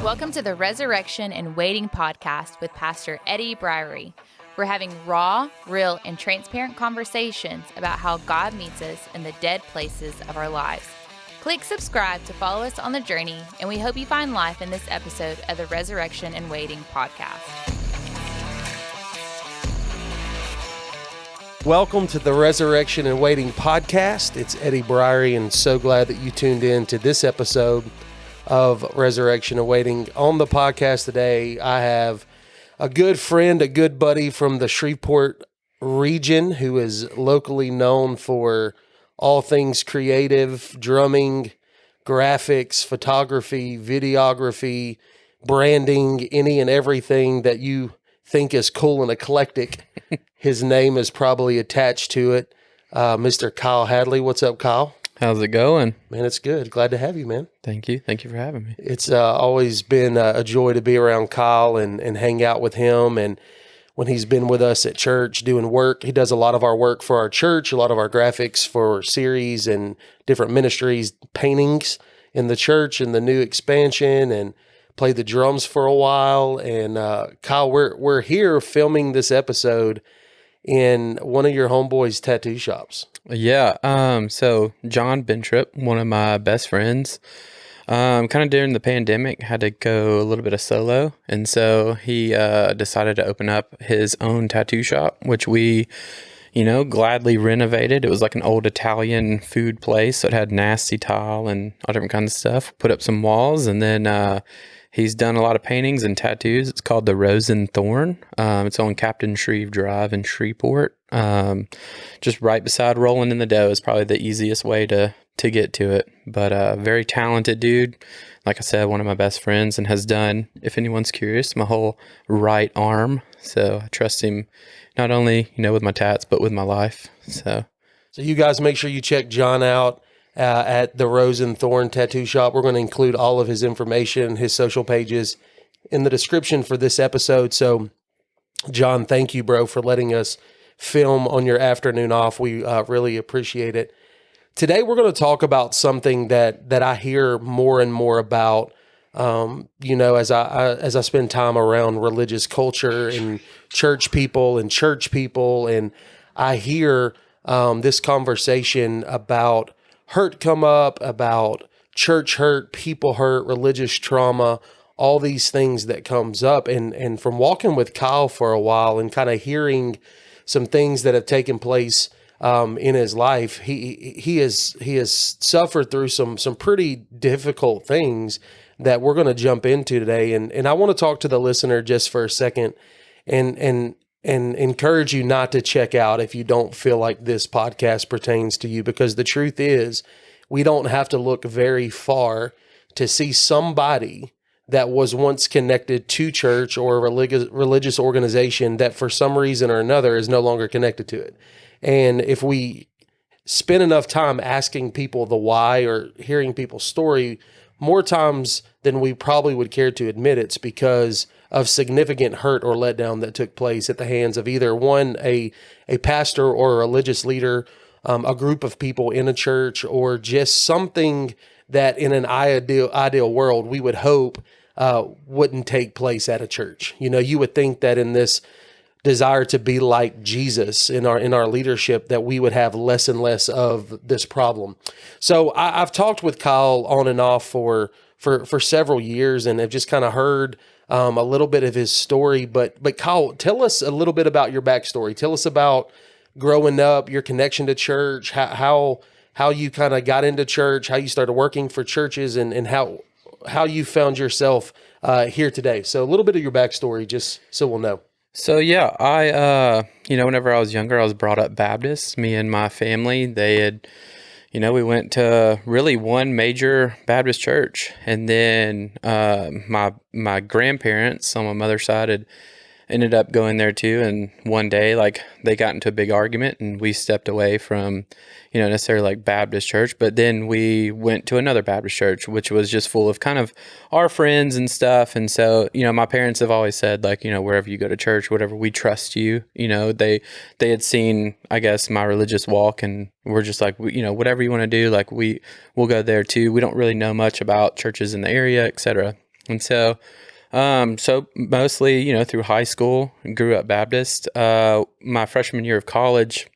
Welcome to the Resurrection and Waiting podcast with Pastor Eddie Briery. We're having raw, real, and transparent conversations about how God meets us in the dead places of our lives. Click subscribe to follow us on the journey, and we hope you find life in this episode of the Resurrection and Waiting podcast. Welcome to the Resurrection and Waiting podcast. It's Eddie Briery, and so glad that you tuned in to this episode of Resurrection and Waiting. On the podcast today, I have a good friend, a good buddy from the Shreveport region who is locally known for all things creative, drumming, graphics, photography, videography, branding, any and everything that you think is cool and eclectic. His name is probably attached to it. Mr. Kyle Hadley. What's up, Kyle? How's it going? Man, it's good. Glad to have you, man. Thank you. Thank you for having me. It's always been a joy to be around Kyle and hang out with him. And when he's been with us at church doing work, he does a lot of our work for our church, a lot of our graphics for series and different ministries, paintings in the church and the new expansion, and played the drums for a while. And Kyle, we're here filming this episode in one of your homeboys' tattoo shops. Yeah. So John Bentrup, one of my best friends, kind of during the pandemic, had to go a little bit of solo. And so he decided to open up his own tattoo shop, which we, gladly renovated. It was like an old Italian food place. So it had nasty tile and all different kinds of stuff. Put up some walls, and then he's done a lot of paintings and tattoos. It's called the Rose and Thorn. It's on Captain Shreve Drive in Shreveport. Just right beside Rolling in the Dough is probably the easiest way to get to it. But very talented dude. Like I said, one of my best friends, and has done, if anyone's curious, my whole right arm. So I trust him not only, with my tats, but with my life. So you guys make sure you check John out at the Rose and Thorn Tattoo Shop. We're going to include all of his information, his social pages in the description for this episode. So John, thank you, bro, for letting us film on your afternoon off. We really appreciate it. Today, we're going to talk about something that I hear more and more about, as I spend time around religious culture and church people, and I hear this conversation about hurt come up, about church hurt, people hurt, religious trauma, all these things that comes up. And from walking with Kyle for a while and kind of hearing some things that have taken place in his life, he has suffered through some pretty difficult things that we're going to jump into today. And I want to talk to the listener just for a second and encourage you not to check out if you don't feel like this podcast pertains to you, because the truth is we don't have to look very far to see somebody that was once connected to church or a religious organization that for some reason or another is no longer connected to it. And if we spend enough time asking people the why or hearing people's story, more times than we probably would care to admit, it's because of significant hurt or letdown that took place at the hands of either a pastor or a religious leader, a group of people in a church, or just something that in an ideal world we would hope wouldn't take place at a church. You would think that in this desire to be like Jesus in our leadership, that we would have less and less of this problem. So I've talked with Kyle on and off for several years, and have just kind of heard a little bit of his story. But Kyle, tell us a little bit about your backstory. Tell us about growing up, your connection to church, how you kind of got into church, how you started working for churches, and how you found yourself here today. So a little bit of your backstory, just so we'll know. So yeah, I, whenever I was younger, I was brought up Baptist. Me and my family, they had, we went to really one major Baptist church. And then my grandparents on my mother's side had ended up going there too. And one day, they got into a big argument, and we stepped away from, necessarily Baptist church. But then we went to another Baptist church, which was just full of kind of our friends and stuff. And so, my parents have always said, wherever you go to church, whatever, we trust you. They had seen, I guess, my religious walk, and we're just whatever you want to do, we'll go there too. We don't really know much about churches in the area, etc. And so mostly, through high school, grew up Baptist. My freshman year of college,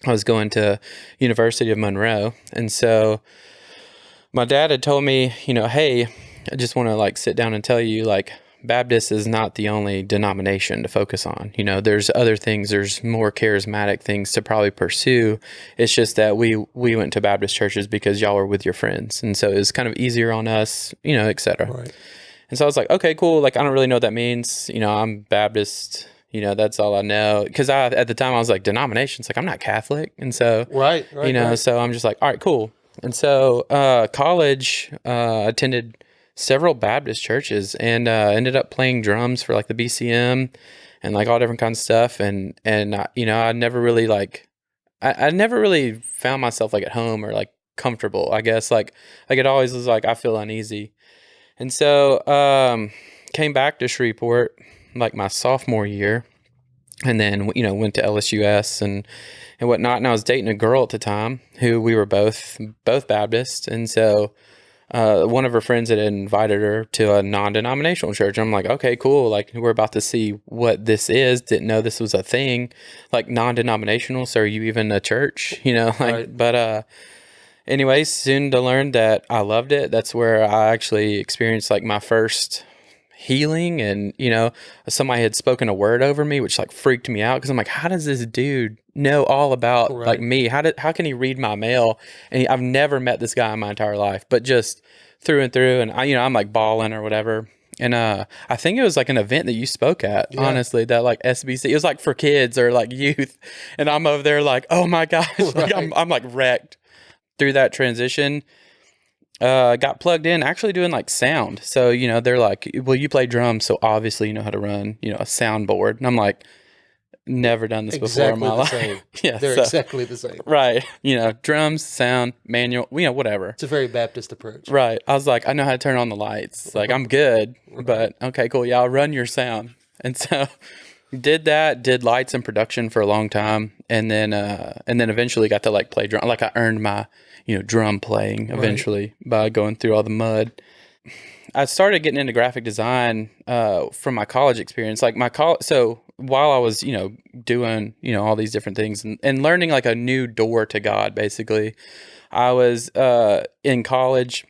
I was going to University of Monroe. And so my dad had told me, hey, I just want to like sit down and tell you, like, Baptist is not the only denomination to focus on. There's other things, there's more charismatic things to probably pursue. It's just that we went to Baptist churches because y'all were with your friends. And so it was kind of easier on us, et cetera. Right. And so I was like, okay, cool. Like, I don't really know what that means. I'm Baptist, that's all I know. Cause at the time I was like, denominations, like I'm not Catholic. And so, Right. so I'm just like, all right, cool. And so, college, attended several Baptist churches and ended up playing drums for like the BCM and like all different kinds of stuff. And I never really I never really found myself like at home or like comfortable, I guess. Like it always was like, I feel uneasy. And so, came back to Shreveport like my sophomore year and then, went to LSUS and whatnot. And I was dating a girl at the time who we were both Baptist. And so, one of her friends had invited her to a non-denominational church. I'm like, okay, cool. Like, we're about to see what this is. Didn't know this was a thing, like non-denominational. So are you even a church? Right. But anyways, soon to learn that I loved it. That's where I actually experienced like my first healing. And, somebody had spoken a word over me, which like freaked me out. Cause I'm like, how does this dude know all about like me? How can he read my mail? And I've never met this guy in my entire life, but just through and through. And I'm like balling or whatever. And I think it was like an event that you spoke at, honestly, that like SBC, it was like for kids or like youth. And I'm over there like, oh my gosh, like I'm like wrecked through that transition. Got plugged in actually doing like sound. So, they're like, well, you play drums, so obviously you know how to run, a soundboard. And I'm like, never done this before in my life. Same. Yeah, They're exactly the same. Right. Drums, sound, manual, whatever. It's a very Baptist approach. Right. I was like, I know how to turn on the lights. Like, I'm good, but okay, cool. Yeah, I'll run your sound. And so did lights and production for a long time. And then eventually got to like play drum. Like I earned my, drum playing eventually by going through all the mud. I started getting into graphic design from my college experience. Like so while I was, doing, all these different things and learning like a new door to God, basically, I was in college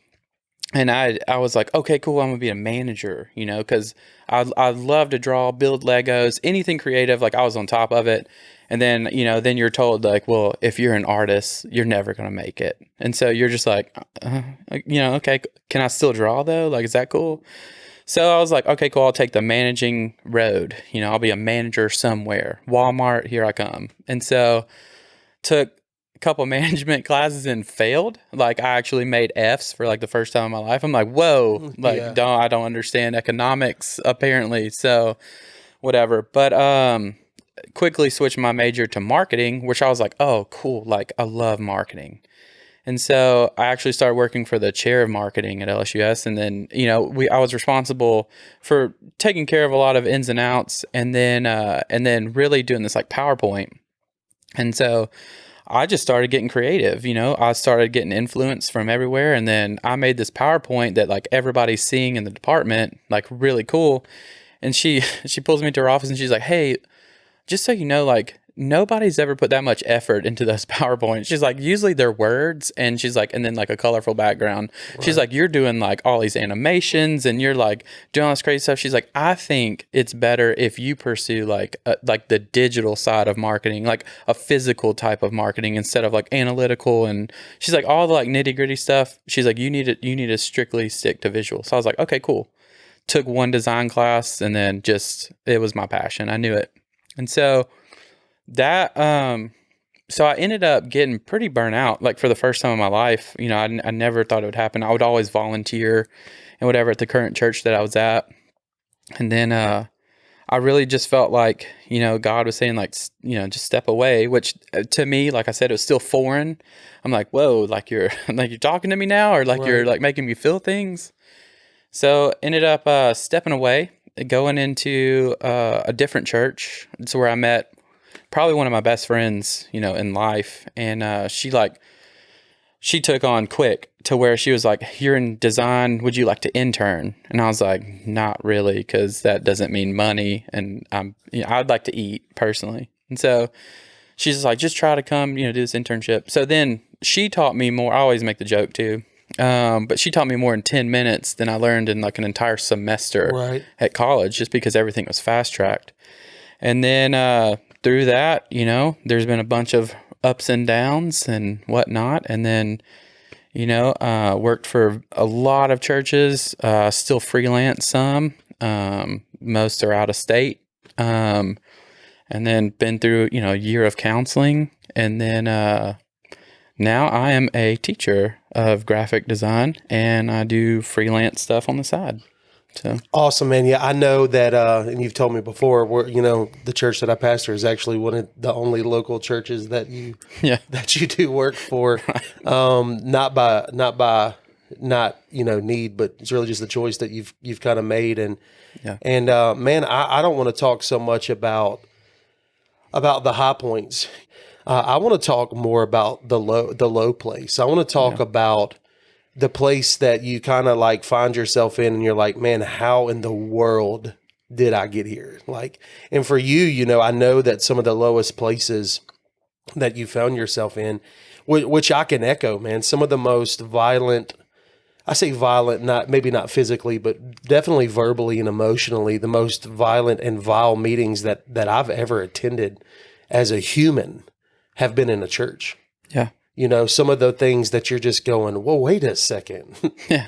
and I was like, okay, cool, I'm gonna be a manager, because I love to draw, build Legos, anything creative. Like I was on top of it. And then, then you're told like, well, if you're an artist, you're never going to make it. And so you're just like, okay, can I still draw though? Like, is that cool? So I was like, okay, cool. I'll take the managing road. I'll be a manager somewhere. Walmart, here I come. And so took a couple management classes and failed. Like I actually made F's for like the first time in my life. I'm like, whoa, like I don't understand economics apparently. So whatever. But, quickly switched my major to marketing, which I was like, oh, cool. Like I love marketing. And so I actually started working for the chair of marketing at LSUS. And then, I was responsible for taking care of a lot of ins and outs and then really doing this like PowerPoint. And so I just started getting creative, I started getting influence from everywhere. And then I made this PowerPoint that like everybody's seeing in the department, like really cool. And she pulls me to her office and she's like, hey, just so you know, like nobody's ever put that much effort into those PowerPoints. She's like, usually they're words. And she's like, and then like a colorful background. Right. She's like, you're doing like all these animations and you're like doing all this crazy stuff. She's like, I think it's better if you pursue like the digital side of marketing, like a physical type of marketing instead of like analytical. And she's like, all the like nitty gritty stuff. She's like, you need to strictly stick to visual. So I was like, okay, cool. Took one design class and then it was my passion. I knew it. And so so I ended up getting pretty burnt out, like for the first time in my life. I never thought it would happen. I would always volunteer and whatever at the current church that I was at. And then, I really just felt like, God was saying like, just step away, which to me, like I said, it was still foreign. I'm like, whoa, like you're talking to me now, or like you're like making me feel things. So ended up, stepping away, going into a different church. It's where I met probably one of my best friends, in life. And she like she took on quick to where she was like, "You're in design. Would you like to intern?" And I was like, "Not really, because that doesn't mean money, and I'd like to eat personally." And so she's just like, "Just try to come, do this internship." So then she taught me more. I always make the joke too, but she taught me more in 10 minutes than I learned in like an entire semester at college, just because everything was fast tracked. And then through that, there's been a bunch of ups and downs and whatnot. And then, worked for a lot of churches, still freelance some. Most are out of state. And then been through, a year of counseling. And then now I am a teacher of graphic design, and I do freelance stuff on the side. So awesome, man. Yeah, I know that, and you've told me before, the church that I pastor is actually one of the only local churches that you do work for. Not need, but it's really just the choice that you've kind of made. And man, I don't want to talk so much about the high points. I want to talk more about the low place. I want to talk about the place that you kind of like find yourself in, and you're like, man, how in the world did I get here? Like, and for you, I know that some of the lowest places that you found yourself in, which I can echo, man, some of the most violent, I say violent, maybe not physically, but definitely verbally and emotionally, the most violent and vile meetings that I've ever attended as a human have been in a church. Yeah. Some of the things that you're just going, well, wait a second. Yeah.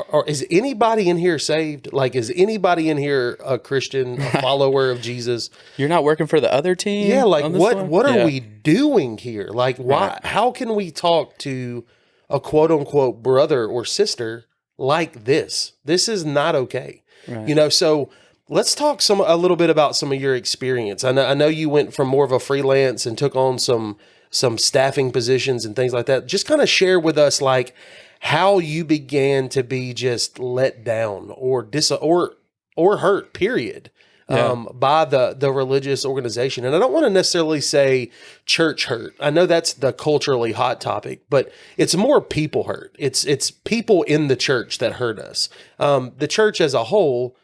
Or is anybody in here saved? Like, is anybody in here a Christian, a follower of Jesus? You're not working for the other team? Yeah, like what are we doing here? Like, why? How can we talk to a quote unquote brother or sister like this? This is not okay. Right. So let's talk a little bit about some of your experience. I know you went from more of a freelance and took on some staffing positions and things like that. Just kind of share with us like how you began to be just let down or hurt, period, by the religious organization. And I don't want to necessarily say church hurt. I know that's the culturally hot topic, but it's more people hurt. It's people in the church that hurt us. The church as a whole,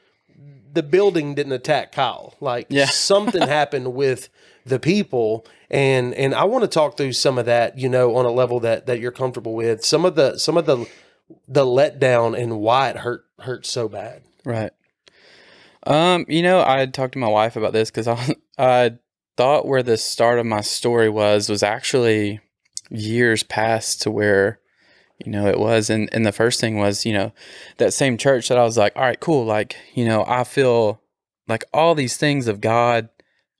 the building didn't attack Kyle. Like something happened with the people. And I want to talk through some of that, on a level that you're comfortable with. Some of the letdown and why it hurt so bad. Right. I had talked to my wife about this because I thought where the start of my story was actually years past to where, it was. And the first thing was, that same church that I was like, all right, cool. Like, I feel like all these things of God.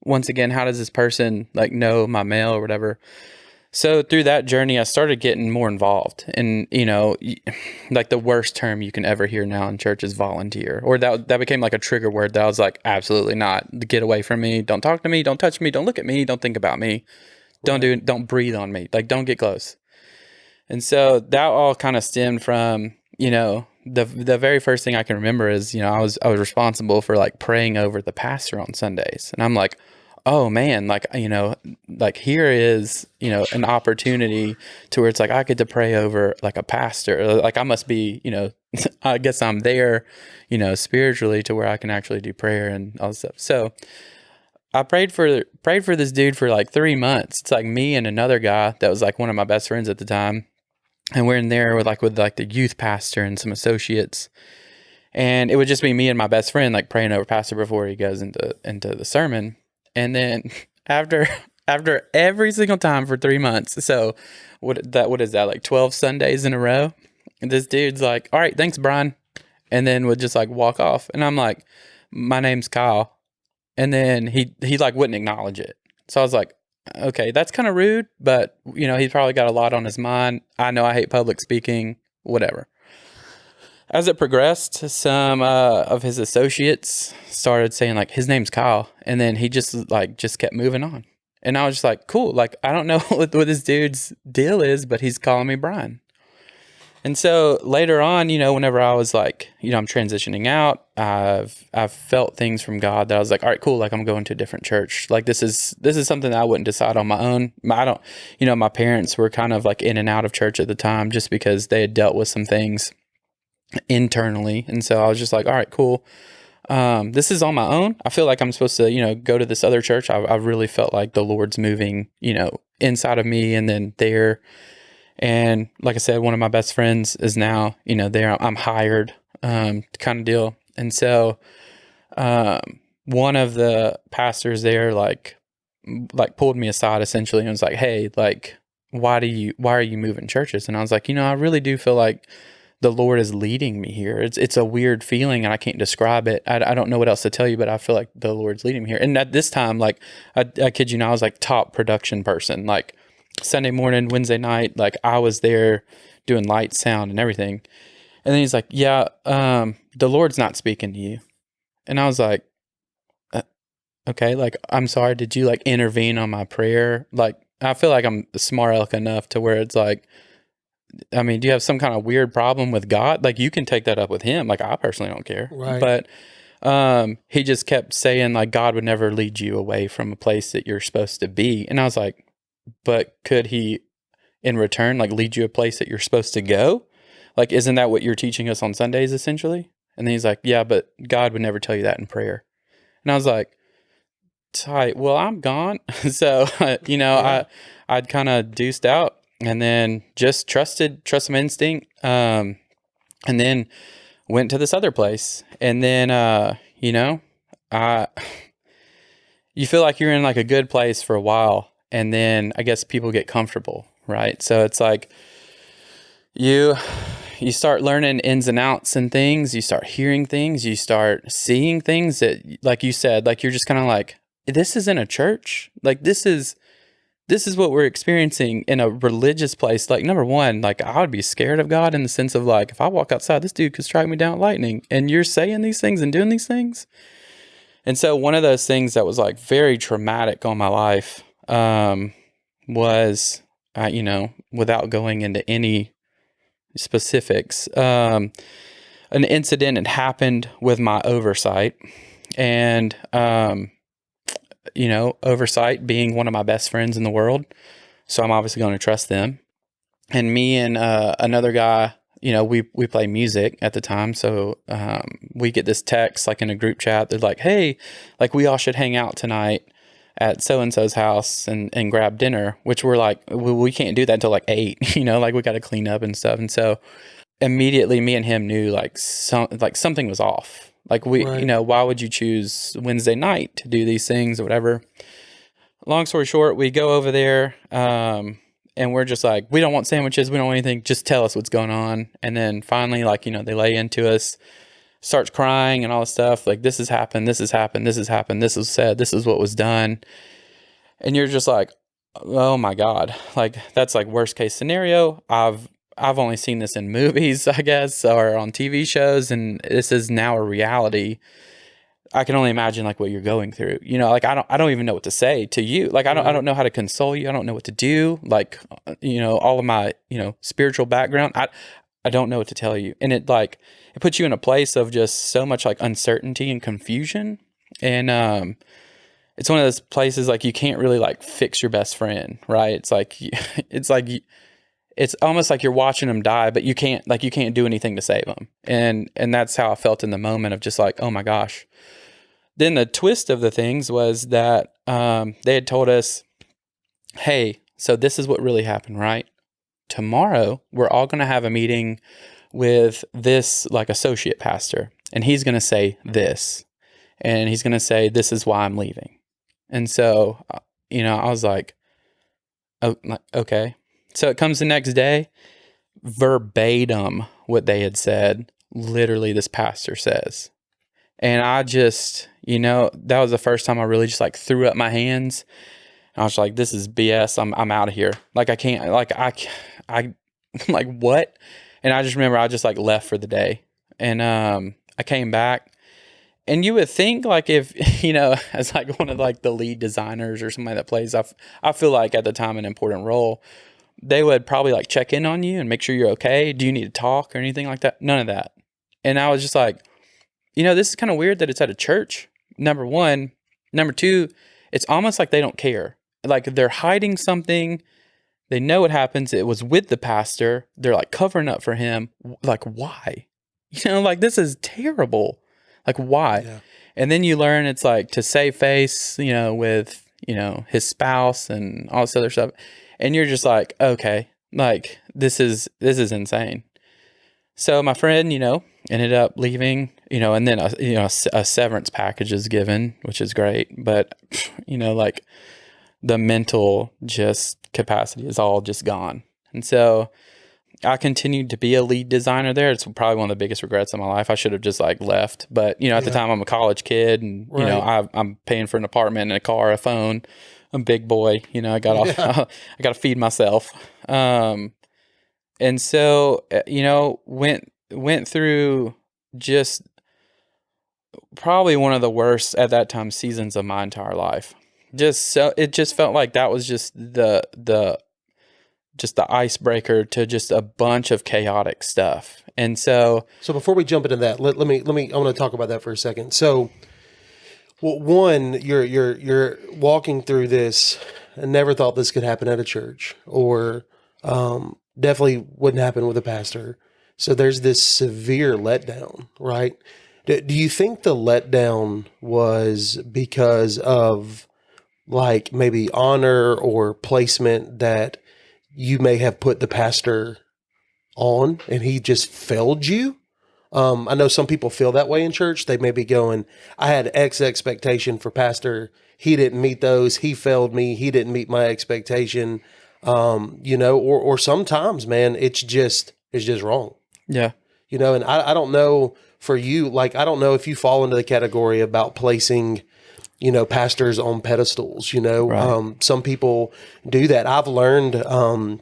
Once again, how does this person like know my mail or whatever? So through that journey, I started getting more involved. And, like the worst term you can ever hear now in church is volunteer. Or that became like a trigger word that I was like, absolutely not. Get away from me. Don't talk to me. Don't touch me. Don't look at me. Don't think about me. Don't breathe on me. Like, don't get close. And so that all kind of stemmed from, the very first thing I can remember is, I was responsible for like praying over the pastor on Sundays. And I'm like, oh man, like, like here is, an opportunity to where it's like, I get to pray over like a pastor. Like I must be, I guess I'm there, spiritually to where I can actually do prayer and all this stuff. So I prayed for this dude for like 3 months. It's like me and another guy that was like one of my best friends at the time. And we're in there with the youth pastor and some associates. And it would just be me and my best friend, like praying over pastor before he goes into the sermon. And then after every single time for 3 months, so what is that, like 12 Sundays in a row? And this dude's like, all right, thanks, Brian. And then would just like walk off. And I'm like, my name's Kyle. And then he like wouldn't acknowledge it. So I was like, okay, that's kind of rude, but he's probably got a lot on his mind. I know I hate public speaking, whatever. As it progressed, some of his associates started saying like, his name's Kyle. And then he just kept moving on. And I was just like, cool. Like, I don't know what this dude's deal is, but he's calling me Brian. And so later on, whenever I was like, I'm transitioning out, I've felt things from God that I was like, all right, cool. Like I'm going to a different church. Like this is something that I wouldn't decide on my own. I don't, my parents were kind of like in and out of church at the time just because they had dealt with some things internally. And so I was just like, all right, cool. This is on my own. I feel like I'm supposed to, go to this other church. I really felt like the Lord's moving, inside of me and then there. And like I said, one of my best friends is now, there. I'm hired, kind of deal. And so, one of the pastors there, like pulled me aside essentially and was like, "Hey, like, why are you moving churches?" And I was like, I really do feel like the Lord is leading me here. It's a weird feeling and I can't describe it. I don't know what else to tell you, but I feel like the Lord's leading me here. And at this time, like, I kid you not, I was like top production person, like, Sunday morning, Wednesday night, like I was there doing light, sound, and everything. And then he's like, "Yeah, the Lord's not speaking to you." And I was like, "Okay, like I'm sorry. Did you like intervene on my prayer?" Like I feel like I'm smart aleck enough to where it's like, I mean, do you have some kind of weird problem with God? Like you can take that up with Him. Like I personally don't care. Right. But he just kept saying like God would never lead you away from a place that you're supposed to be. And I was like, but could He in return like lead you a place that you're supposed to go? Like, isn't that what you're teaching us on Sundays essentially? And then he's like, "Yeah, but God would never tell you that in prayer." And I was like, tight. Well, I'm gone. So, I'd kind of deuced out and then just trusted my instinct. And then went to this other place. And then, you feel like you're in like a good place for a while. And then I guess people get comfortable, right? So it's like you start learning ins and outs and things. You start hearing things. You start seeing things that, like you said, like you're just kind of like, this isn't a church. Like this is what we're experiencing in a religious place. Like number one, like I would be scared of God in the sense of like, if I walk outside, this dude could strike me down with lightning. And you're saying these things and doing these things. And so one of those things that was like very traumatic on my life was, without going into any specifics, an incident had happened with my oversight. And, oversight being one of my best friends in the world. So I'm obviously going to trust them. And me and another guy, we play music at the time. So we get this text like in a group chat. They're like, "Hey, like we all should hang out tonight at so-and-so's house and grab dinner," which we're like, we can't do that until like 8, like we got to clean up and stuff. And so immediately me and him knew like something was off. Like Right. Why would you choose Wednesday night to do these things or whatever? Long story short, we go over there, and we're just like, we don't want sandwiches. We don't want anything. Just tell us what's going on. And then finally, like, they lay into us, starts crying and all this stuff. Like, this has happened. This has happened. This has happened. This was said. This is what was done. And you're just like, oh my God. Like, that's like worst case scenario. I've only seen this in movies, I guess, or on TV shows. And this is now a reality. I can only imagine like what you're going through, like, I don't even know what to say to you. Like, I don't know how to console you. I don't know what to do. Like, all of my, spiritual background, I don't know what to tell you. And it puts you in a place of just so much like uncertainty and confusion. And, it's one of those places like you can't really like fix your best friend, right? It's like, it's almost like you're watching them die, but you can't do anything to save them. And that's how I felt in the moment of just like, oh my gosh. Then the twist of the things was that they had told us, "Hey, so this is what really happened, right? Tomorrow, we're all going to have a meeting with this like associate pastor, and he's going to say this, and he's going to say, this is why I'm leaving." And so, I was like, oh, okay. So it comes the next day, verbatim what they had said, literally this pastor says. And I just, that was the first time I really just like threw up my hands. I was like, this is BS. I'm out of here. Like, I can't, like, I like, what? And I just remember I just like left for the day. And I came back. And you would think like if, as like one of like the lead designers or somebody that plays, I feel like at the time an important role, they would probably like check in on you and make sure you're okay. Do you need to talk or anything like that? None of that. And I was just like, this is kind of weird that it's at a church. Number one. Number two, it's almost like they don't care. Like they're hiding something. They know what happens. It was with the pastor. They're like covering up for him. Like, why? Like this is terrible. Like, why? Yeah. And then you learn it's like to save face, with, his spouse and all this other stuff. And you're just like, okay, like this is insane. So my friend, ended up leaving, and then a severance package is given, which is great. But, like the mental just capacity is all just gone. And so I continued to be a lead designer there. It's probably one of the biggest regrets of my life. I should have just like left. But, at the time I'm a college kid and, right. I'm paying for an apartment and a car, a phone. I'm a big boy, I got I got to feed myself. And so, went through just probably one of the worst at that time seasons of my entire life. It just felt like that was just the icebreaker to just a bunch of chaotic stuff. And so before we jump into that, let me I want to talk about that for a second. So, well, one, you're walking through this. I never thought this could happen at a church, or definitely wouldn't happen with a pastor. So there's this severe letdown, right? Do you think the letdown was because of like maybe honor or placement that you may have put the pastor on and he just failed you? I know some people feel that way in church. They may be going, I had X expectation for pastor. He didn't meet those. He failed me. He didn't meet my expectation. Or sometimes, man, it's just wrong. Yeah. And I don't know for you, like, I don't know if you fall into the category about placing, pastors on pedestals, Right. Some people do that. I've learned, over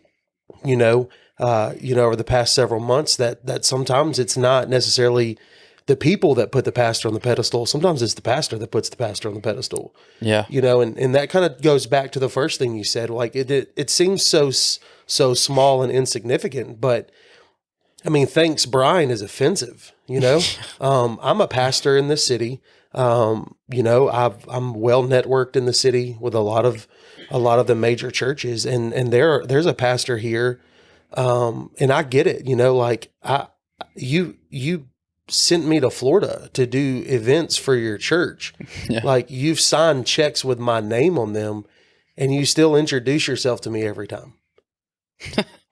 the past several months that sometimes it's not necessarily the people that put the pastor on the pedestal. Sometimes it's the pastor that puts the pastor on the pedestal. Yeah. And that kind of goes back to the first thing you said. Like it seems so small and insignificant, but I mean, thanks, Brian, is offensive. I'm a pastor in this city. I'm well networked in the city with a lot of the major churches, and there's a pastor here, and I get it. You sent me to Florida to do events for your church. Yeah. Like you've signed checks with my name on them, and you still introduce yourself to me every time.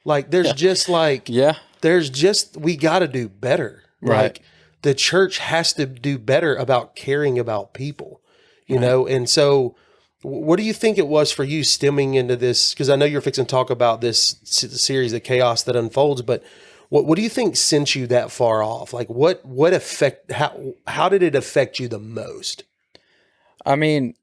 Like there's just like we got to do better. Right. Like the church has to do better about caring about people, you know? And so what do you think it was for you stemming into this? Because I know you're fixing to talk about this series of chaos that unfolds, but what do you think sent you that far off? Like what effect, how did it affect you the most? I mean,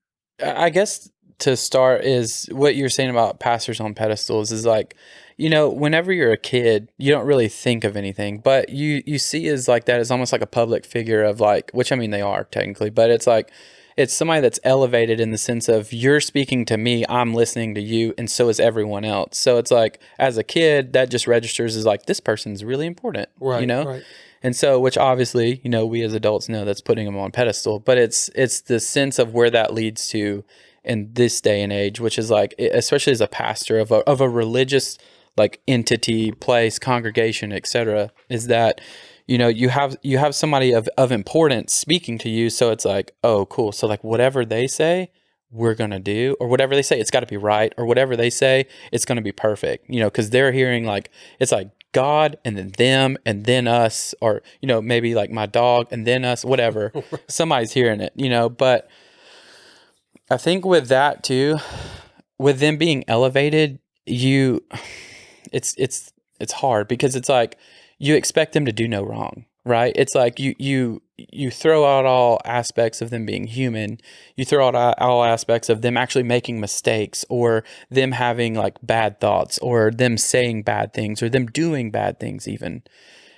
I guess to start is what you're saying about pastors on pedestals is like, whenever you're a kid, you don't really think of anything, but you see as like that as almost like a public figure of like, which I mean, they are technically, but it's like, it's somebody that's elevated in the sense of you're speaking to me, I'm listening to you, and so is everyone else. So it's like, as a kid, that just registers as like, this person's really important, right? Right. And so, which obviously, we as adults know that's putting them on pedestal, but it's the sense of where that leads to in this day and age, which is like, especially as a pastor of a religious like entity, place, congregation, etc., is that you have somebody of importance speaking to you, so it's like, oh, cool. So like whatever they say, we're gonna do, or whatever they say, it's got to be right, or whatever they say, it's gonna be perfect. Because they're hearing like it's like God and then them and then us, or maybe like my dog and then us, whatever. Somebody's hearing it, But I think with that too, with them being elevated, it's hard because it's like you expect them to do no wrong, right? It's like you throw out all aspects of them being human. You throw out all aspects of them actually making mistakes, or them having like bad thoughts, or them saying bad things, or them doing bad things even.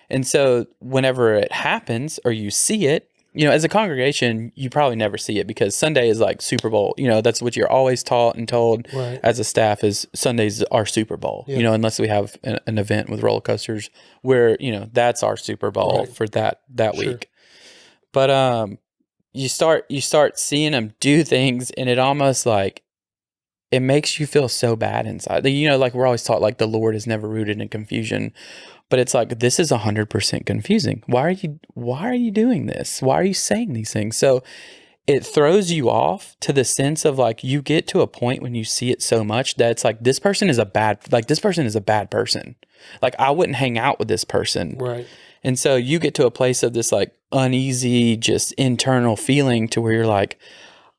And so whenever it happens or you see it, as a congregation, you probably never see it because Sunday is like Super Bowl. That's what you're always taught and told as a staff is Sundays are Super Bowl, unless we have an event with roller coasters where, that's our Super Bowl for that week. But you start seeing them do things and it almost like, it makes you feel so bad inside. Like we're always taught like the Lord is never rooted in confusion. But it's like, this is 100% confusing. Why are you doing this? Why are you saying these things? So it throws you off to the sense of like, you get to a point when you see it so much that it's like, this person is a bad person. Like I wouldn't hang out with this person. Right. And so you get to a place of this like uneasy, just internal feeling to where you're like,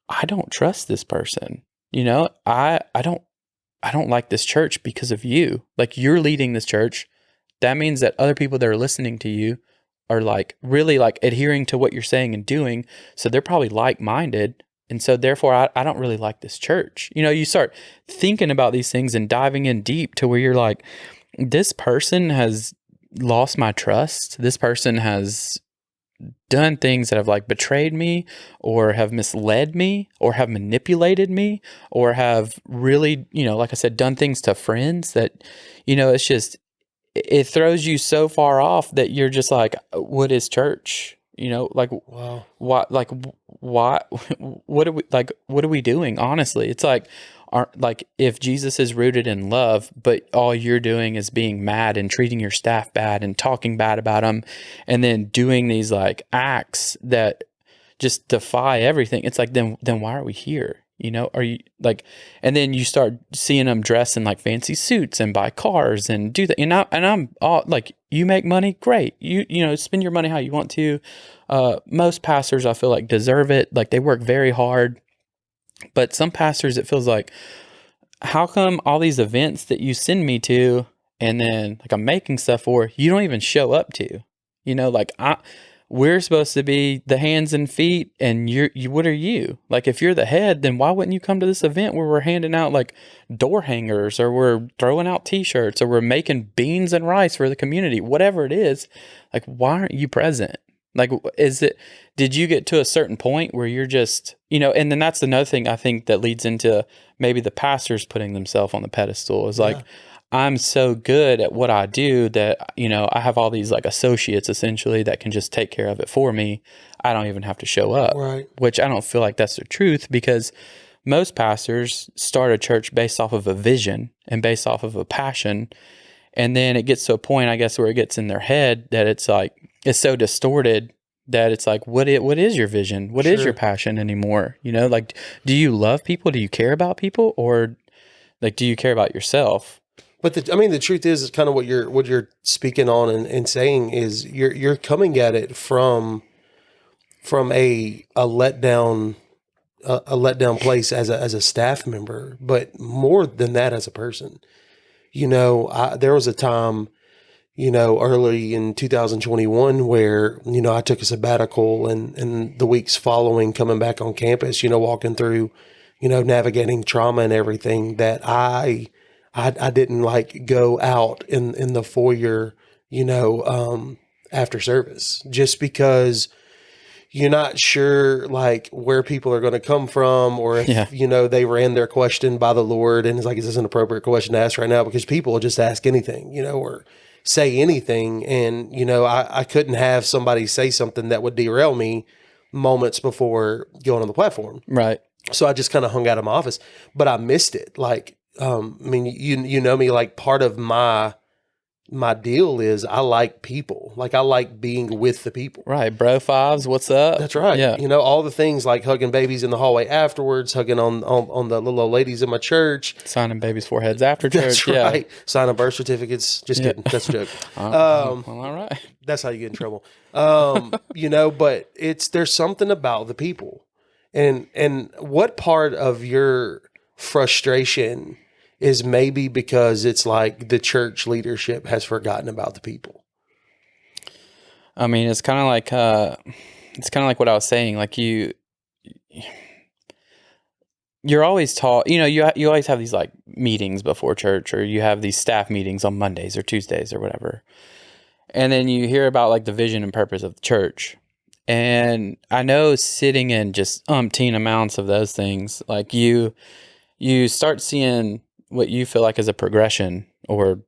I don't trust this person. I don't like this church because of you. Like you're leading this church. That means that other people that are listening to you are like really like adhering to what you're saying and doing. So they're probably like-minded. And so therefore I don't really like this church. You start thinking about these things and diving in deep to where you're like, this person has lost my trust. This person has done things that have like betrayed me or have misled me or have manipulated me or have really, like I said, done things to friends that, it's just, it throws you so far off that you're just like, what is church? Like, wow. What are we doing? Honestly, it's like, if Jesus is rooted in love, but all you're doing is being mad and treating your staff bad and talking bad about them and then doing these like acts that just defy everything. It's like, then why are we here? Are you like, and then you start seeing them dress in like fancy suits and buy cars and do that. And I'm all like, you make money, great. You spend your money how you want to. Most pastors, I feel like, deserve it. Like they work very hard, but some pastors, it feels like, how come all these events that you send me to, and then like I'm making stuff for, you don't even show up to, like we're supposed to be the hands and feet, and what are you? Like, if you're the head, then why wouldn't you come to this event where we're handing out like door hangers or we're throwing out t-shirts or we're making beans and rice for the community, whatever it is? Like, why aren't you present? Like, did you get to a certain point where you're just, and then that's another thing I think that leads into maybe the pastors putting themselves on the pedestal is like, I'm so good at what I do that, I have all these like associates essentially that can just take care of it for me. I don't even have to show up, right? Which I don't feel like that's the truth, because most pastors start a church based off of a vision and based off of a passion. And then it gets to a point, I guess, where it gets in their head that it's like, it's so distorted that it's like, what is your vision? What is your passion anymore? Like, do you love people? Do you care about people? Or like, do you care about yourself? But the truth is kind of what you're speaking on and saying is you're coming at it from a letdown place as a staff member, but more than that as a person. There was a time, early in 2021 where, I took a sabbatical and the weeks following coming back on campus, walking through, navigating trauma and everything, that I didn't like go out in the foyer, after service, just because you're not sure like where people are going to come from, or if, they ran their question by the Lord and it's like, is this an appropriate question to ask right now? Because people will just ask anything, or say anything. And, I couldn't have somebody say something that would derail me moments before going on the platform. Right. So I just kind of hung out of my office, but I missed it. Like, you know me, like part of my deal is I like people. Like I like being with the people. Right. Bro fives, what's up? That's right. Yeah. All the things like hugging babies in the hallway afterwards, hugging on the little old ladies in my church. Signing babies' foreheads after church. That's right. Signing birth certificates. Just kidding. That's a joke. Well, all right. That's how you get in trouble. But there's something about the people. And what part of your frustration is maybe because it's like the church leadership has forgotten about the people? I mean, it's kind of like what I was saying. Like you're always taught, you always have these like meetings before church, or you have these staff meetings on Mondays or Tuesdays or whatever. And then you hear about like the vision and purpose of the church. And I know sitting in just umpteen amounts of those things, like you start seeing what you feel like is a progression or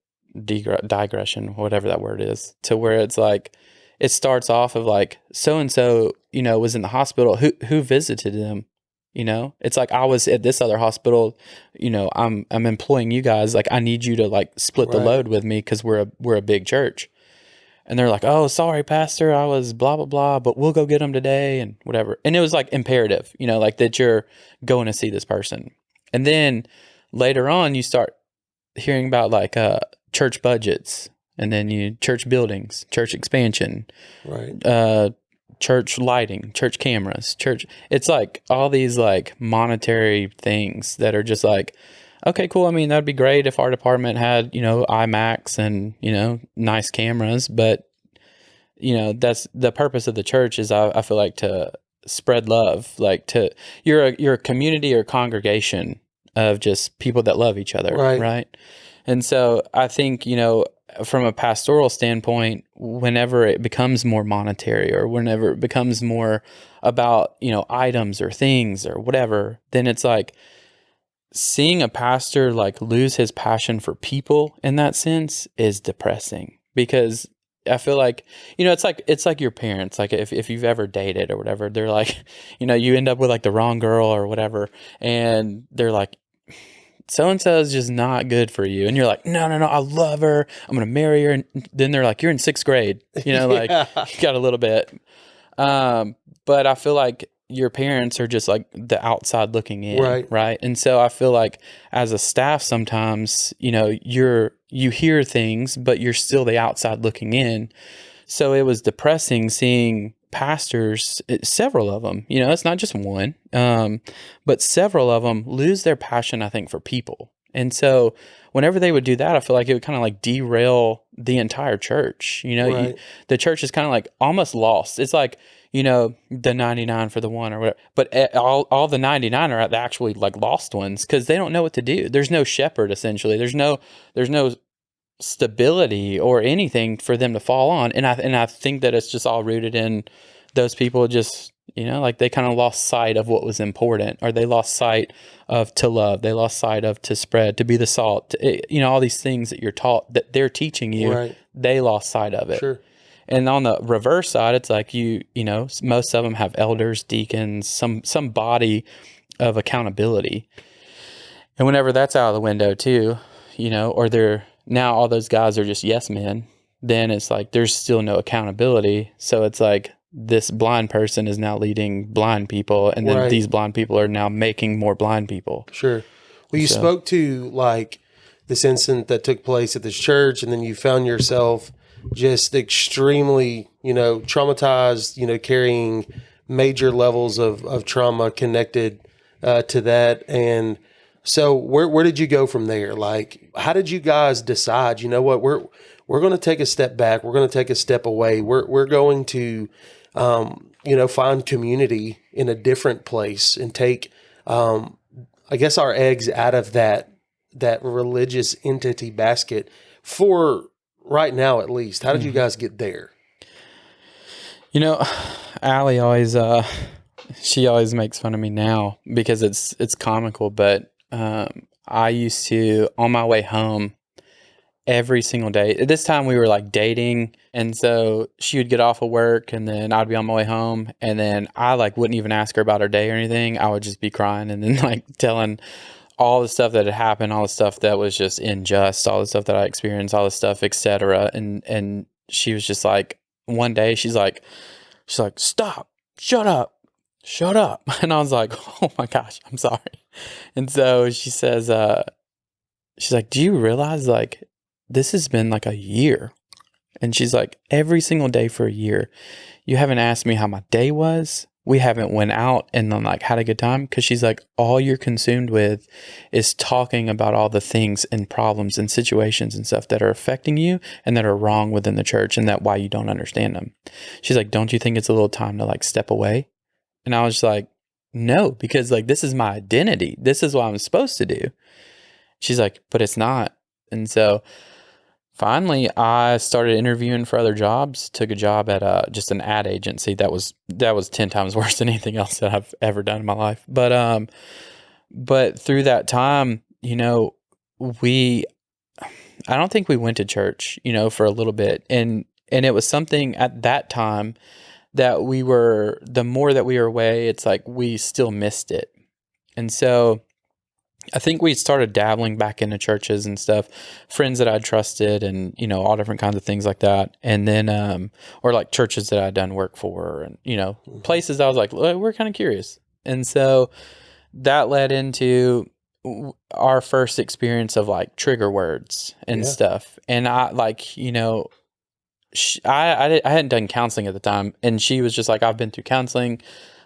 digression, whatever that word is, to where it's like it starts off of like so and so, was in the hospital. Who visited them? It's like I was at this other hospital. I'm employing you guys. Like I need you to like split the Right. load with me because we're a big church. And they're like, oh, sorry, pastor, I was blah, blah, blah, but we'll go get them today and whatever. And it was like imperative, like that you're going to see this person. And then later on, you start hearing about like church budgets and then church buildings, church expansion, Right. church lighting, church cameras, it's like all these like monetary things that are just like, okay, cool. I mean, that'd be great if our department had, IMAX and, nice cameras, but that's the purpose of the church is I feel like to spread love, like you're a community or congregation of just people that love each other. Right. Right. And so I think, from a pastoral standpoint, whenever it becomes more monetary or whenever it becomes more about, items or things or whatever, then it's like seeing a pastor like lose his passion for people in that sense is depressing, because I feel like, it's like your parents, like if you've ever dated or whatever, they're like, you end up with like the wrong girl or whatever, and they're like, so-and-so is just not good for you. And you're like, no, I love her. I'm going to marry her. And then they're like, you're in 6th grade, like you got a little bit. But I feel like your parents are just like the outside looking in. Right. And so I feel like as a staff, sometimes, you hear things, but you're still the outside looking in. So it was depressing seeing pastors, several of them, it's not just one, but several of them lose their passion, I think, for people. And so whenever they would do that, I feel like it would kind of like derail the entire church. Right. The church is kind of like almost lost. It's like, the 99 for the one or whatever, but all the 99 are actually like lost ones because they don't know what to do. There's no shepherd, essentially. There's no stability or anything for them to fall on, and I think that it's just all rooted in those people just like they kind of lost sight of what was important, or they lost sight of to love, they lost sight of to spread, to be the salt, all these things that you're taught that they're teaching you. Right. They lost sight of it. Sure. And on the reverse side, it's like most of them have elders, deacons, some body of accountability, and whenever that's out of the window too, or they're now all those guys are just yes men, then it's like there's still no accountability. So it's like this blind person is now leading blind people, and then Right. these blind people are now making more blind people. Sure. Well, you spoke to like this incident that took place at this church, and then you found yourself just extremely, traumatized, carrying major levels of trauma connected to that. And so where did you go from there? Like, how did you guys decide, what, we're going to take a step back. We're going to take a step away. We're going to, find community in a different place and take, I guess, our eggs out of that religious entity basket for right now, at least. How did you guys get there? Allie always, she always makes fun of me now because it's comical, but I used to, on my way home every single day, at this time we were like dating, and so she would get off of work and then I'd be on my way home, and then I like wouldn't even ask her about her day or anything. I would just be crying and then like telling all the stuff that had happened, all the stuff that was just unjust, all the stuff that I experienced, all the stuff, etc. And she was just like, one day she's like, stop, shut up. And I was like, oh my gosh, I'm sorry. And so she says, she's like, do you realize like this has been like a year? And she's like, every single day for a year, you haven't asked me how my day was. We haven't went out and then like had a good time. Cause she's like, all you're consumed with is talking about all the things and problems and situations and stuff that are affecting you and that are wrong within the church, and that why you don't understand them. She's like, don't you think it's a little time to like step away? And I was just like, no, because like, this is my identity. This is what I'm supposed to do. She's like, but it's not. And so finally, I started interviewing for other jobs. Took a job at just an ad agency that was 10 times worse than anything else that I've ever done in my life. But through that time, we I don't think we went to church, for a little bit, and it was something at that time that the more that we were away, it's like we still missed it, and so I think we started dabbling back into churches and stuff, friends that I trusted and, all different kinds of things like that. And then, or like churches that I'd done work for and, places I was like, we're kind of curious. And so that led into our first experience of like trigger words and stuff. And I I hadn't done counseling at the time. And she was just like, I've been through counseling.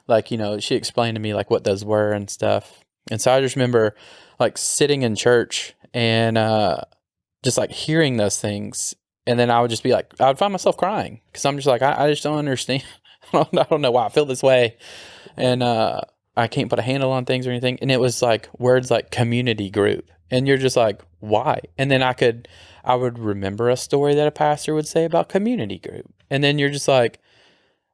Like, she explained to me like what those were and stuff. And so I just remember like sitting in church and just like hearing those things. And then I would just be like, I would find myself crying because I'm just like, I just don't understand. I don't know why I feel this way. And I can't put a handle on things or anything. And it was like words like community group. And you're just like, why? And then I would remember a story that a pastor would say about community group. And then you're just like,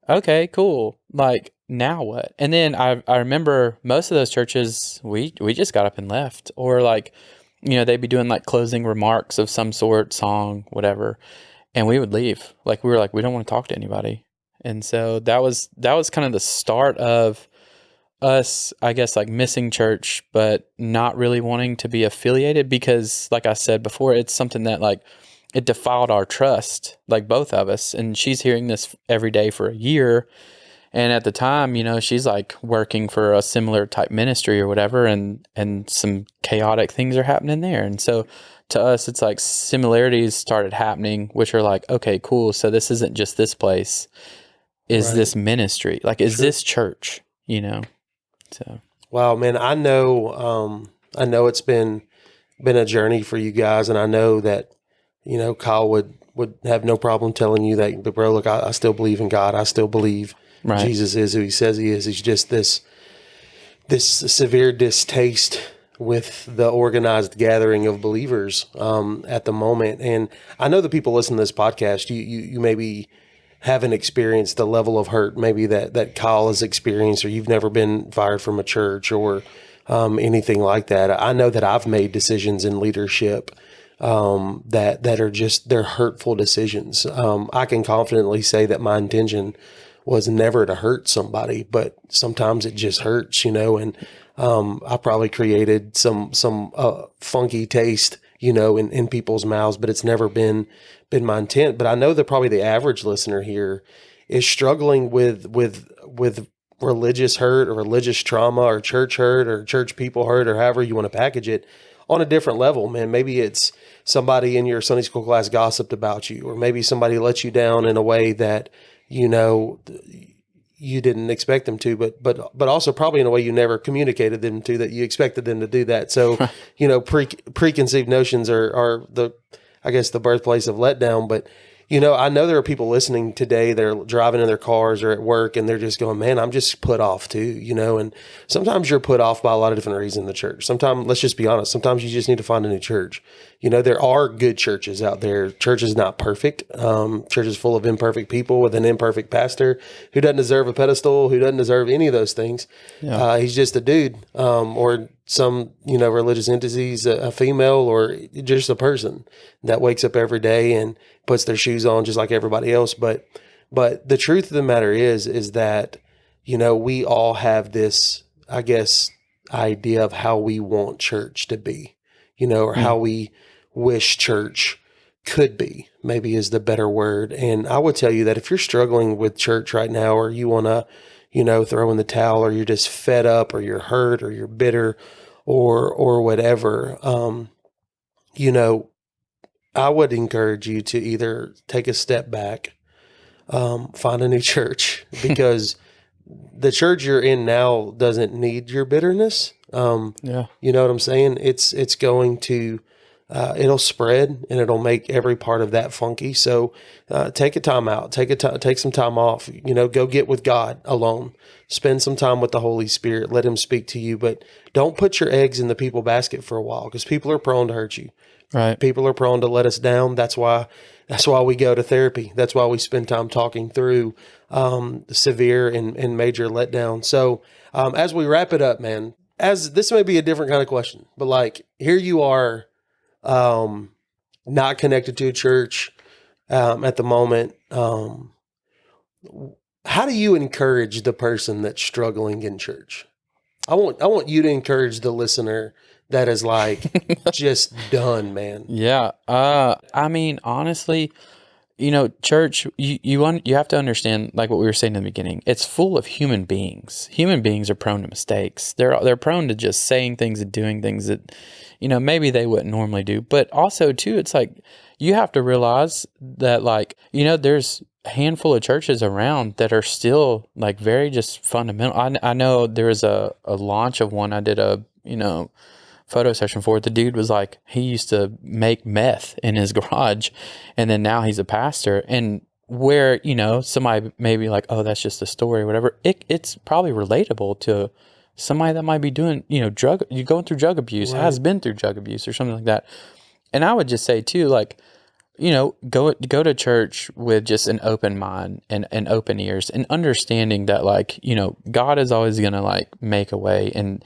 okay, cool. Like, now what? And then I remember most of those churches, we just got up and left. Or like, they'd be doing like closing remarks of some sort, song, whatever. And we would leave. Like, we were like, we don't want to talk to anybody. And so that was kind of the start of us, I guess, like missing church, but not really wanting to be affiliated because, like I said before, it's something that like, it defiled our trust, like both of us. And she's hearing this every day for a year. And at the time, she's like working for a similar type ministry or whatever, and some chaotic things are happening there. And so to us, it's like similarities started happening, which are like, okay, cool. So this isn't just this place. Is this ministry? Like, is this church? So. Wow, man, I know it's been a journey for you guys. And I know that, Kyle would have no problem telling you that, but bro, look, I still believe in God. I still believe Jesus is who he says he is. He's just this severe distaste with the organized gathering of believers at the moment. And I know the people listening to this podcast, you maybe haven't experienced the level of hurt maybe that Kyle has experienced, or you've never been fired from a church or anything like that. I know that I've made decisions in leadership that are just, they're hurtful decisions. I can confidently say that my intention was never to hurt somebody, but sometimes it just hurts, and I probably created some funky taste, in people's mouths, but it's never been my intent. But I know that probably the average listener here is struggling with religious hurt or religious trauma or church hurt or church people hurt, or however you want to package it, on a different level, man. Maybe it's somebody in your Sunday school class gossiped about you, or maybe somebody let you down in a way that, you didn't expect them to, but also probably in a way you never communicated them to, that you expected them to do that. So, preconceived notions are the birthplace of letdown. But, I know there are people listening today, they're driving in their cars or at work, and they're just going, man, I'm just put off too, and sometimes you're put off by a lot of different reasons in the church. Sometimes, let's just be honest, sometimes you just need to find a new church. There are good churches out there. Church is not perfect. Church is full of imperfect people with an imperfect pastor who doesn't deserve a pedestal, who doesn't deserve any of those things. Yeah. He's just a dude, or some, religious entities, a female, or just a person that wakes up every day and puts their shoes on just like everybody else. But the truth of the matter is that, we all have this, I guess, idea of how we want church to be, or how we wish church could be, maybe is the better word. And I would tell you that if you're struggling with church right now, or you want to, throw in the towel, or you're just fed up, or you're hurt, or you're bitter, or whatever, I would encourage you to either take a step back, find a new church, because the church you're in now doesn't need your bitterness. You know what I'm saying? It's going to, it'll spread, and it'll make every part of that funky. So, take a time out, take some time off, go get with God alone, spend some time with the Holy Spirit, let him speak to you, but don't put your eggs in the people basket for a while, because people are prone to hurt you. Right. People are prone to let us down. That's why we go to therapy. That's why we spend time talking through severe and major letdown. So as we wrap it up, man, as this may be a different kind of question, but like here you are, not connected to a church at the moment. How do you encourage the person that's struggling in church? I want you to encourage the listener that is like just done, man. Yeah. I mean, honestly, church, you have to understand, like what we were saying in the beginning, it's full of human beings. Human beings are prone to mistakes. They're prone to just saying things and doing things that, maybe they wouldn't normally do. But also too, it's like, you have to realize that like, there's a handful of churches around that are still like very just fundamental. I know there was a launch of one I did a, photo session for it. The dude was like, he used to make meth in his garage, and then now he's a pastor. And where, somebody may be like, oh, that's just a story or whatever. It's probably relatable to somebody that might be doing, you're going through drug abuse, Right. has been through drug abuse or something like that. And I would just say too, like, go to church with just an open mind and open ears, and understanding that like, God is always going to like make a way and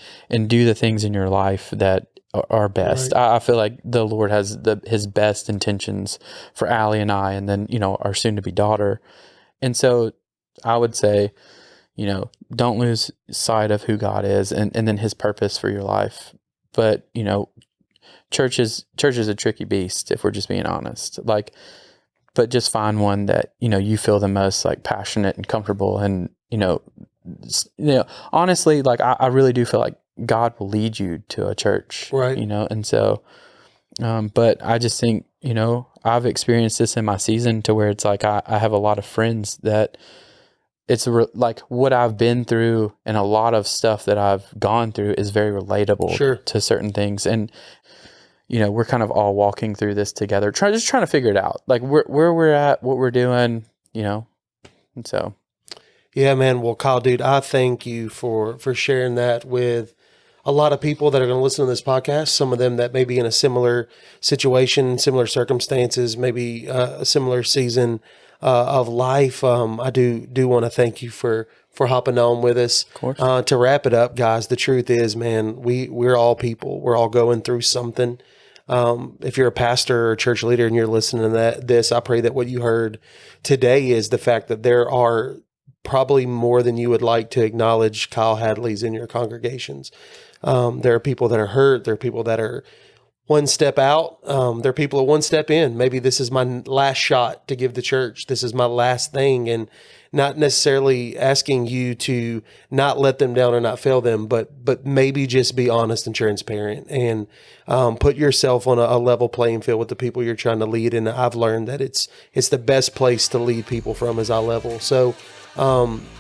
do the things in your life that are best. Right. I feel like the Lord has his best intentions for Allie and I, and then, our soon to be daughter. And so I would say, don't lose sight of who God is and then his purpose for your life. But, church is a tricky beast, if we're just being honest. Like, but just find one that you feel the most like passionate and comfortable, and honestly, like I really do feel like God will lead you to a church, Right. And so, but I just think I've experienced this in my season to where it's like I have a lot of friends that it's like what I've been through, and a lot of stuff that I've gone through is very relatable Sure. to certain things. And we're kind of all walking through this together, trying to figure it out, like where we're at, what we're doing, and so. Yeah, man. Well, Kyle, dude, I thank you for sharing that with a lot of people that are going to listen to this podcast. Some of them that may be in a similar situation, similar circumstances, maybe a similar season of life. I do want to thank you for hopping on with us. Of course. To wrap it up, guys, the truth is, man, we're all people. We're all going through something. If you're a pastor or a church leader and you're listening to this, I pray that what you heard today is the fact that there are probably more than you would like to acknowledge Kyle Hadleys in your congregations. There are people that are hurt. There are people that are one step out. There are people that are one step in. Maybe this is my last shot to give the church. This is my last thing. And not necessarily asking you to not let them down or not fail them, but maybe just be honest and transparent, and put yourself on a level playing field with the people you're trying to lead. And I've learned that it's the best place to lead people from is eye level. So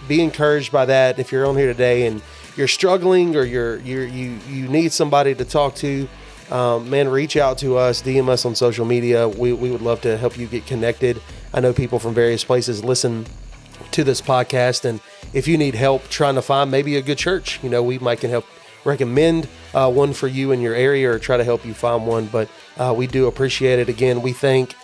be encouraged by that. If you're on here today and you're struggling, or you need somebody to talk to, man, reach out to us, DM us on social media. We would love to help you get connected. I know people from various places listen to this podcast, and if you need help trying to find maybe a good church, we can help recommend one for you in your area, or try to help you find one. But we do appreciate it. Again, we thank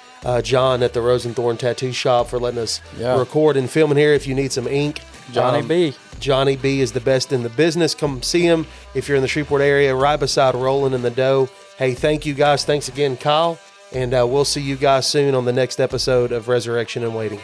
John at the Rose and Thorn Tattoo Shop for letting us record and film in here. If you need some ink, Johnny B is the best in the business. Come see him if you're in the Shreveport area, right beside Rolling in the Dough. Hey, thank you guys. Thanks again, Kyle. And we'll see you guys soon on the next episode of Resurrection and Waiting.